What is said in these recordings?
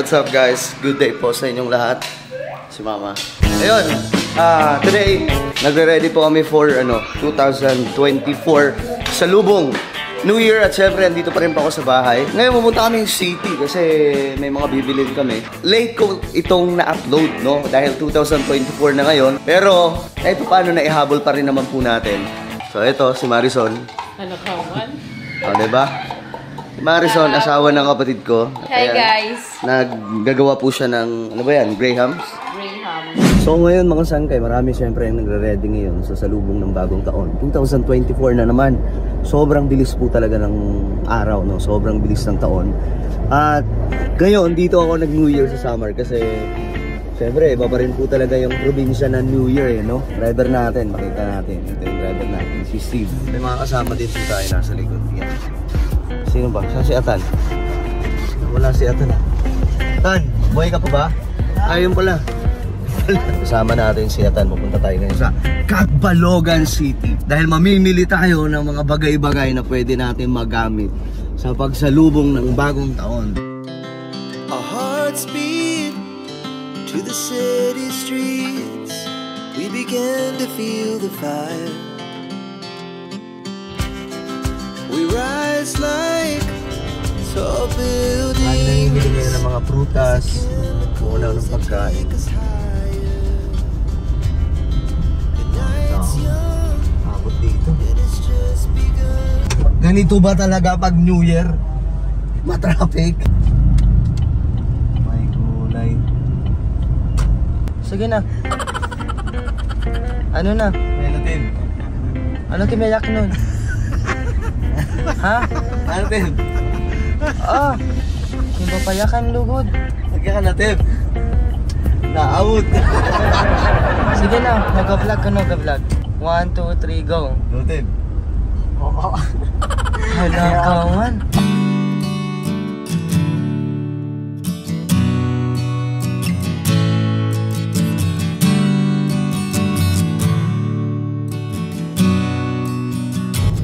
what's up guys? Good day po sa inyong lahat. Si Mama. Ayun, today, nagre-ready po kami for 2024 salubong New Year at syempre andito pa rin po ako sa bahay. Ngayon pumunta kami city kasi may mga bibilin kami. Late ko itong na-upload, no? Dahil 2024 na ngayon. Pero, ito paano na ihabol pa rin naman po natin. So ito, si Marison. Ano ka man? O, diba? Marison, asawa ng kapatid ko. Hi guys! Naggagawa po siya ng, ano ba yan? Grahams? Grahams. So ngayon mga sangkay, marami syempre yung nagre-ready ngayon sa salubong ng bagong taon. 2024 na naman. Sobrang bilis po talaga ng araw, no? Sobrang bilis ng taon. At ngayon, dito ako nag-New Year sa summer kasi syempre, iba pa rin po talaga yung probinsya ng New Year, no? Driver natin, makita natin. Ito yung driver natin, si Steve. May mga kasama din po tayo nasa likod. Yan. Sino ba? Saan si Atan? Wala si Atan. Tan, buhay ka pa ba? Ayun pala. Kasama natin si Atan. Pupunta tayo ngayon sa Catbalogan City. Dahil mamimili tayo ng mga bagay-bagay na pwede natin magamit sa pagsalubong ng bagong taon. Our hearts beat to the city streets. We began to feel the fire. We rise like tall buildings. Namimili ngayon ng mga prutas, una ng pagkain. Abot dito. Ganito ba talaga pag New Year? Matraffic. May gulay. Sige na. Ano na? Ano din? Ano tinayak nun? Ha? Ano din? Ah! Yung papayakan lugod. Sige ka na, Tep. Naawot. Sige na, nag-vlog ka na, nag-vlog. 1, 2, 3, go. Ano, Tep? Oo. Hala ka man.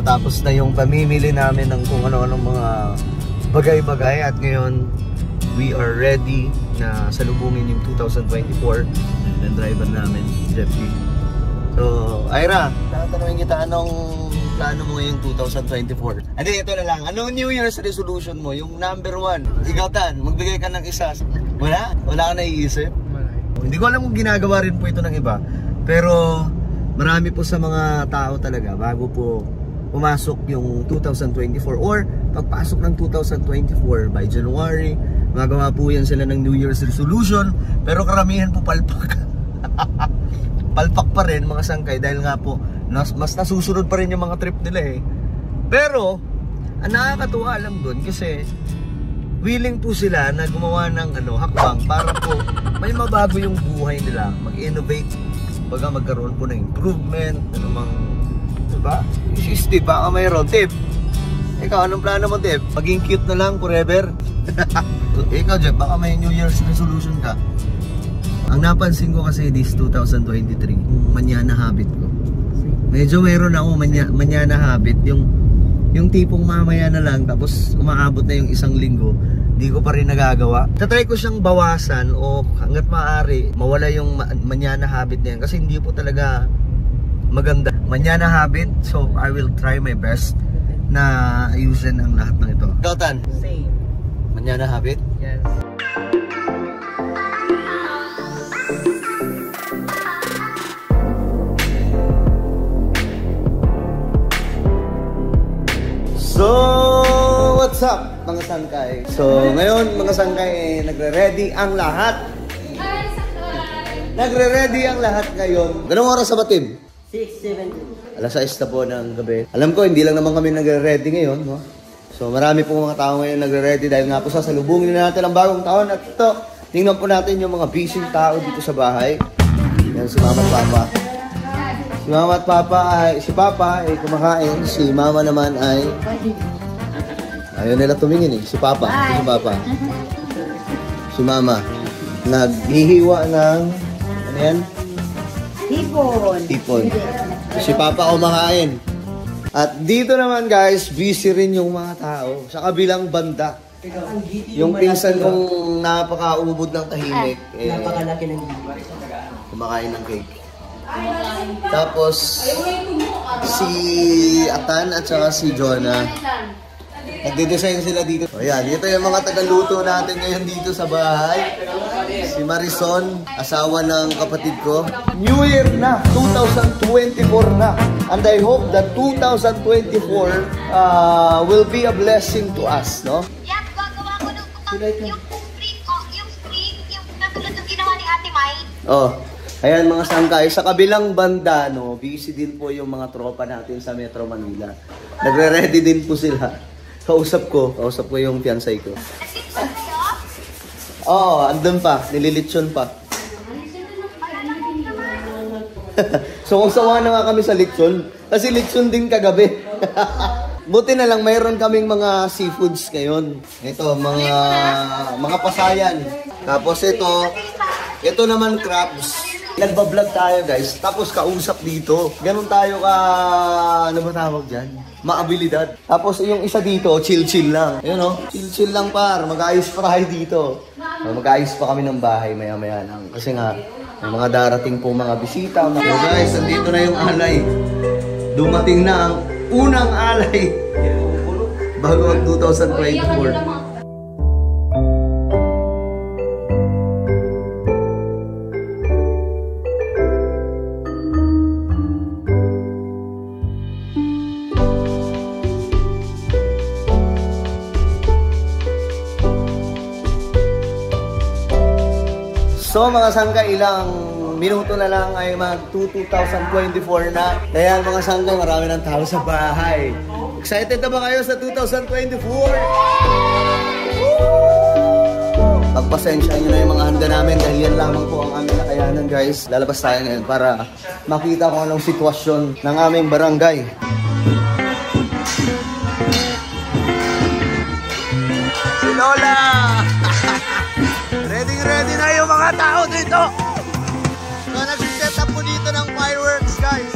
Natapos na yung pamimili namin ng kung ano-anong mga bagay-bagay at ngayon we are ready na salubungin yung 2024 ng driver namin, Jeffrey. So, Ira, tatanungin kita anong plano mo ngayong 2024? Hindi, ito na lang. Anong New Year's resolution mo? Yung number 1. Ikaw, Tan, magbigay ka ng isa. Wala? Wala ka naiisip? Hindi ko alam kung ginagawa rin po ito ng iba. Pero marami po sa mga tao talaga bago po pumasok yung 2024 or pagpasok ng 2024 by January, magawa po yan sila ng New Year's resolution, pero karamihan po palpak. Palpak pa rin mga sangkay dahil nga po mas nasusunod pa rin yung mga trip nila eh. Pero ang nakakatuwa lang doon kasi willing po sila na gumawa ng hakbang para po may mabago yung buhay nila, mag-innovate, baga magkaroon po ng improvement, diba? Si Steve, baka mayroon. Tip, ikaw, anong plano mo, Tip? Maging cute na lang forever? Ikaw, Jeff, baka may New Year's resolution ka? Ang napansin ko kasi this 2023, manyana habit ko. Medyo mayroon ako manyana habit. Yung tipong mamaya na lang, tapos umaabot na yung isang linggo, di ko pa rin nagagawa. Tatry ko siyang bawasan o hanggat maaari, mawala yung manyana habit na yan. Kasi hindi po talaga maganda manyana habit, so I will try my best na ayusin ang lahat ng ito. Ikaw, Tan? Same. Manyana habit? Yes. So, what's up mga sangkay? So, ngayon mga sangkay, nagre-ready ang lahat. Nagre-ready ang lahat ngayon. Ganong oras sa batib? 6:17. Alas 6 na po ng gabi. Alam ko, hindi lang naman kami nagre-ready ngayon, no? So, marami po mga tao ngayon nagre-ready dahil nga po sasalubungin na natin ang bagong taon. At ito, tingnan po natin yung mga busy tao dito sa bahay. Yan, si Mama at Papa. Si Mama at Papa si Papa ay kumakain. Si Mama naman ay ayaw nila tumingin eh. Si Papa. Si Papa. Si Mama. Naghihiwa ng ano yan? Tipon. Si Papa kumakain. At dito naman guys, busy rin yung mga tao sa kabilang banda. Yung pinsan kong napaka-ubod ng tahimik, Napakalaki ng kumakain ng cake. Tapos, si Atan at saka si Jonah, nagde-design sila dito. O yan, dito yung mga tagaluto natin ngayon dito sa bahay. Si Marison, asawa ng kapatid ko. New Year na, 2024 na. And I hope that 2024 will be a blessing to us, no? Yan, gagawa ko ng yung screen, yung natulad ng ginawa ni Ate Mai. Oh, ayan mga sangkay. Sa kabilang banda, no, busy din po yung mga tropa natin sa Metro Manila. Nagre-ready din po sila. Kausap ko yung fiancé ko. Nag-tipson kayo? Oo, andun pa, nililitsyon pa. So kung sawa na nga kami sa litsyon, kasi litsyon din kagabi. Buti na lang mayroon kaming mga seafoods ngayon. Ito, mga pasayan. Tapos ito naman crabs. Nagbablog tayo guys, tapos kausap dito. Ganun tayo ano ba tawag dyan? Maabilidad. Tapos yung isa dito, chill-chill lang. Ayun o, chill-chill lang par. Mag-ayos pa tayo dito. Mag-ayos pa kami ng bahay maya-maya lang. Kasi nga, may mga darating po mga bisita. So guys, nandito na yung alay. Dumating na ang unang alay. Bago ang 2024. So mga sangka, ilang minuto na lang ay mag-2024 na. Kaya mga sangka, marami ng tao sa bahay. Excited na ba kayo sa 2024? Pagpasensya nyo na yung mga handa namin dahil yan lamang po ang aming nakayanan guys. Lalabas tayo ngayon para makita kung anong sitwasyon ng aming barangay. Si Lola! Ready na yung mga tao dito. So nag-set up po dito ng fireworks guys.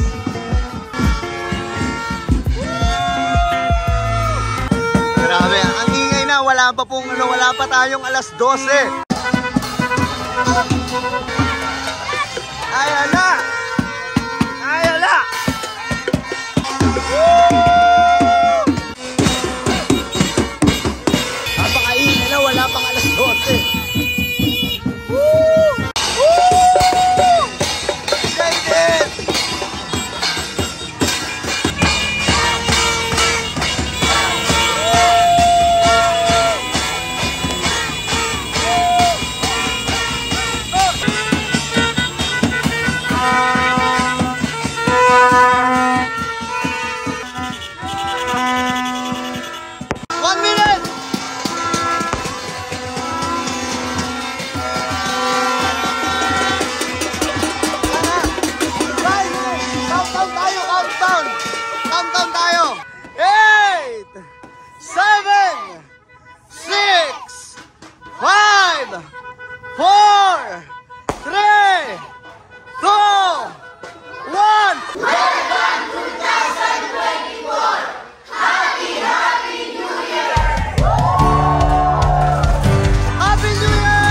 Grabe, ang ingay na, wala pa tayong alas 12. Ayan na. Napakaingay na, wala pang alas 12. Countdown tayo. 8, 7, 6, 5, 4, 3, 2, 1. Welcome 2024. Happy New Year. Happy New Year.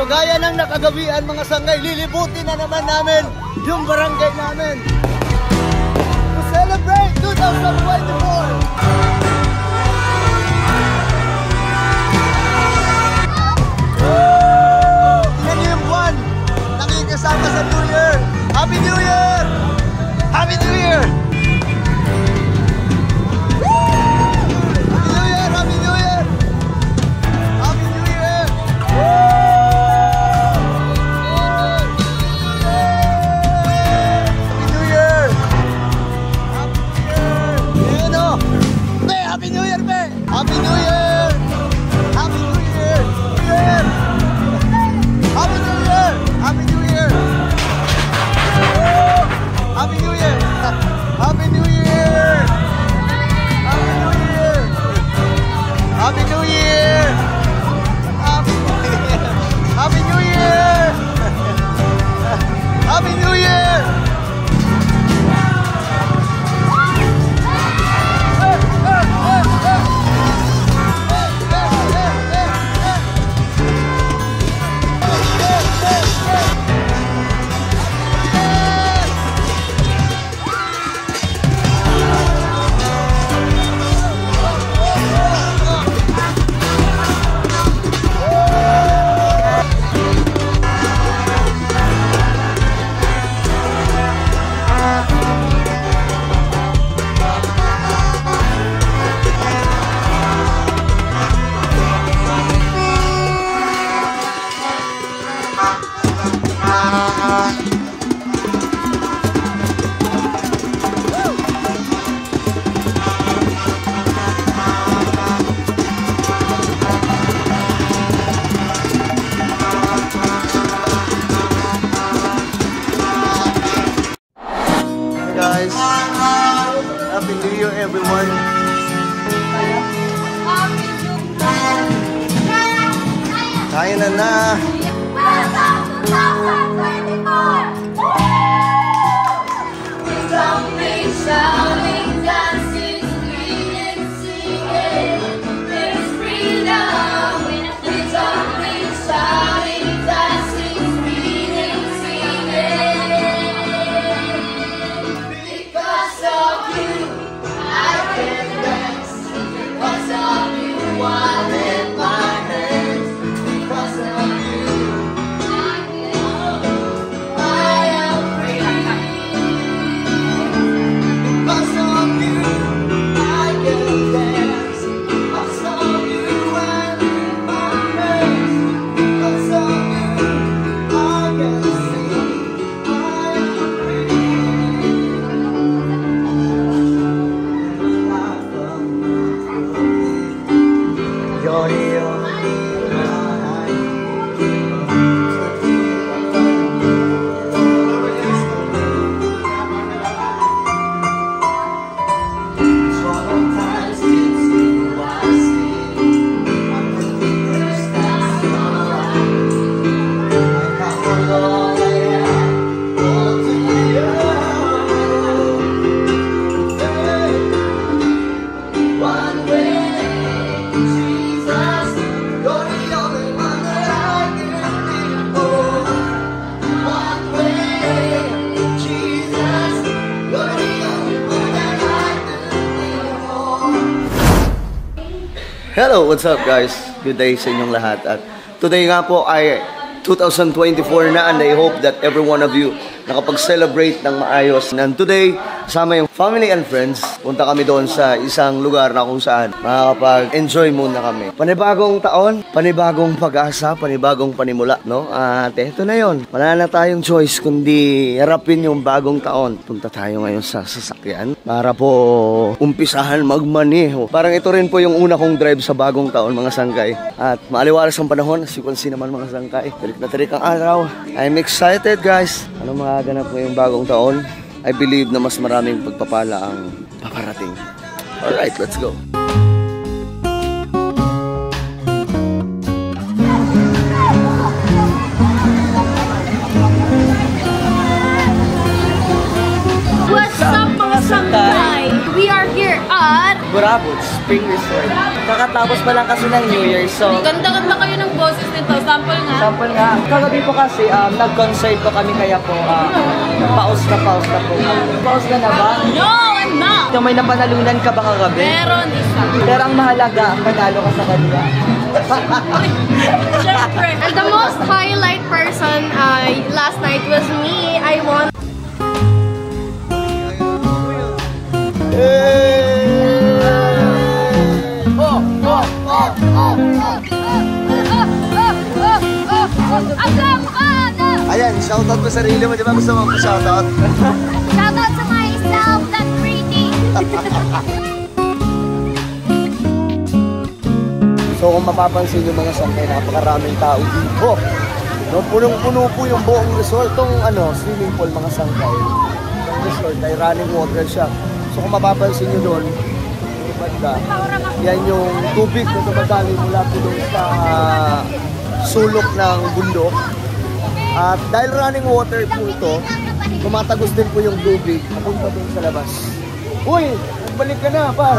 Gaya ng nakagawian mga sangay, lilibutin na naman namin yung barangay namin. celebrate 2024! Yan yung buwan nakikasama sa New Year! Happy New Year! Happy New Year! Happy New Year! Happy New Year! Happy New Year! Happy New Year! Happy New Year! Ayan o! Be! Happy New Year, be! Happy New Year! Happy New Year! New Year! Happy New Year! Happy New Year! Happy New Year! Happy New Year! Happy New Year! Happy New Year! Happy New Year! Happy New Year! Guys, Happy New Year everyone. Kaya na. Shouting, dancing, screaming, singing, there's freedom. It's only shouting, dancing, screaming, singing. Because of you, I can dance. Because of you, I lift my hands. Because of you, I am free. Because of you, I can dance. Because of you, I lift my hands. Because of you, I can sing. I am free. Johnny, Sometimes it's you I see. I'm the first that's alright. I come along and all to you. One way, Jesus, you're the only one that I can live for. One way, Jesus, you're the only one that I can live for. hello, what's up guys? Good day sa inyong lahat. At today nga po ay 2024 na, and I hope that every one of you nakapag-celebrate ng maayos. And today, kasama yung family and friends, punta kami doon sa isang lugar na kung saan makakapag-enjoy muna kami. Panibagong taon, panibagong pag-asa, panibagong panimula, no? At eto na yon. Wala na tayong choice kundi harapin yung bagong taon. Punta tayo ngayon sa sasakyan para po umpisahan magmaneho. Parang ito rin po yung una kong drive sa bagong taon, mga sangkay. At maaliwalas ang panahon, as you can see naman mga sangkay. Tarik na tarik ang araw. I'm excited guys. Ano magaganap ngayong bagong taon? I believe na mas maraming pagpapala ang paparating. Alright, let's go. What's up mga sangkay? We are here at... Burabot Spring Resort. Kakatapos pa lang kasi ng New Year, so... Ganda-ganda kayo ng boses nito. Sample nga. Sample nga. Kagabi po kasi, nag-concert po kami kaya po, paus na po. Paus na ba? No! I'm na! Yung may napanalunan ka ba kagabi? Meron isa. Pero ang mahalaga, panalo ka sa kanila. Siyempre. And the most highlight person last night was me. I won. Ayan, shoutout mo sarili mo, di ba? Gusto mo shoutout? Shoutout to myself, that's pretty. So kung mapapansin yung mga sangkay, napakaraming tao dito. No, punong-puno po yung buong resort. Itong swimming pool, mga sangkay. Yung resort ay running water siya. So kung mapapansin nyo doon, yung banda, yan yung tubig na dumadali mula po doon sa sulok ng bundok. At dahil running water po ito, tumatagos din po yung tubig papunta doon sa labas. Uy! Nagbalik ka na, par!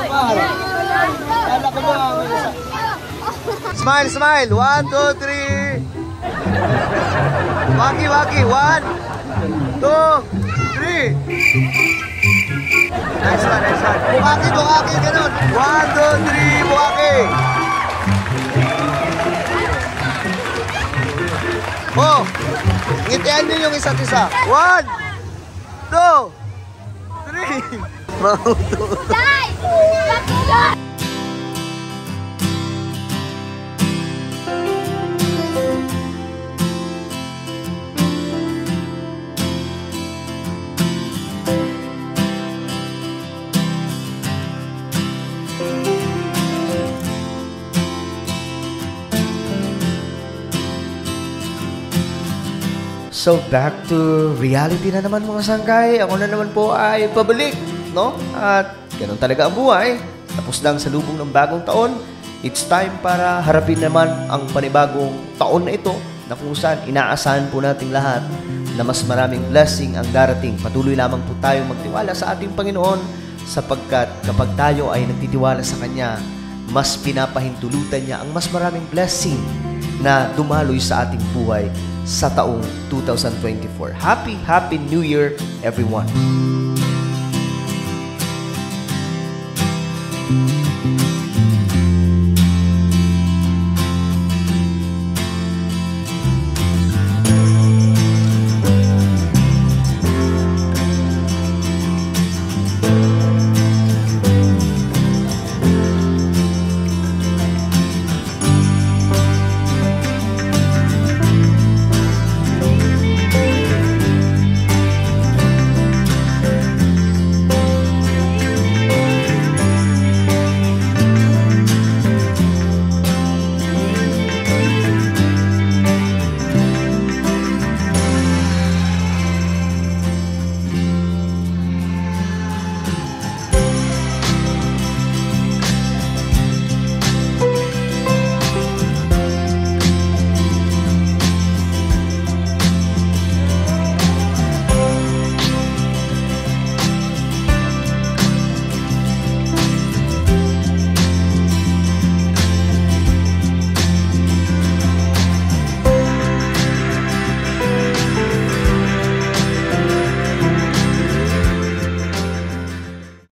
Par! Kala ko ba? Smile, smile! 1, 2, 3! Waki, waki! 1, 2, 3! Nice one, nice one! Bukaki, bukaki! Ganun! 1, 2, 3! Bukaki! Oh! Ngitian nyo yung isa't isa. 1, 2, 3! Mauto! Dai! Bakit? So back to reality na naman mga sangkay. Ako na naman po ay pabalik, no? At ganun talaga ang buhay. Tapos lang sa lubong ng bagong taon. It's time para harapin naman ang panibagong taon na ito na kung saan inaasahan po nating lahat na mas maraming blessing ang darating. Patuloy lamang po tayo magtiwala sa ating Panginoon sapagkat kapag tayo ay nagtitiwala sa Kanya, mas pinapahintulutan niya ang mas maraming blessing na dumaloy sa ating buhay sa taong 2024. Happy, Happy New Year, everyone!